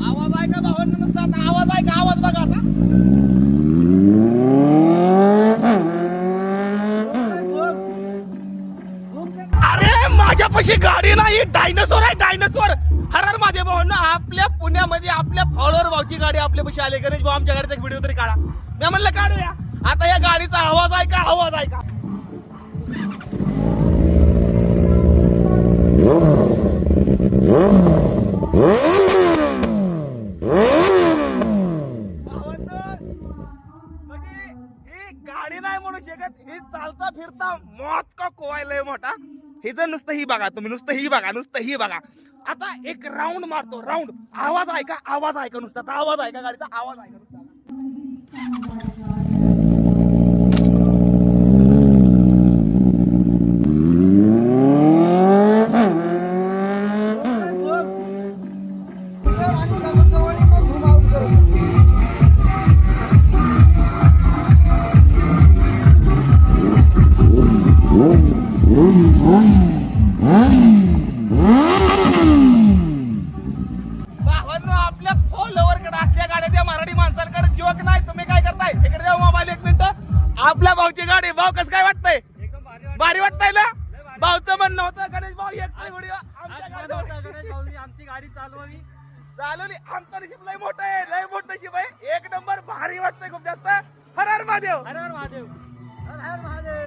आवाज आहे का भावांनो? नुसता आता आवाज आहे का? आवाज बघा आता. अरे माझ्यापाशी गाडी नाही, डायनासोर आहे, डायनासोर. हर हर माझ्या भावांनो, आपल्या पुण्यामध्ये आपल्या फॉलोअर भाऊची गाडी आपल्यापाशी आली. गणेश भाऊ आमच्या गाडीचा व्हिडिओ तरी काढा. मी म्हणलं काढूया. आता या गाडीचा आवाज आहे का? आवाज आहे का? म्हणजे ही गाडी नाही म्हणू शकत, ही चालता फिरता मौत का कोवायलंय मोठा. हे जर नुसतं ही बघा, तुम्ही नुसतं ही बघा, नुसतं ही बघा. आता एक राऊंड मारतो, राऊंड. आवाज आहे का? आवाज आहे का? नुसता आता आवाज आहे का गाडीचा? आवाज आहे का नुसता? भावांनो, आपल्या फॉलोवर कडे असल्या गाड्या त्या मराठी माणसांकडे जोक नाही. तुम्ही काय करताय? इकडे जाऊ मोबाईल एक मिनिट. आपल्या भाऊची गाडी. भाऊ कसं काय वाटतंय? भारी वाटतंय ना? भाऊचं म्हणणं होतं गणेश भाऊ एक व्हिडिओ आमची गाडी चालवावी. चालवली. आमचं नशीब लय मोठं आहे, लय मोठं नशीब आहे. एक नंबर भारी वाटतंय खूप जास्त. हर हर महादेव. हर हर महादेव. हर हर महादेव.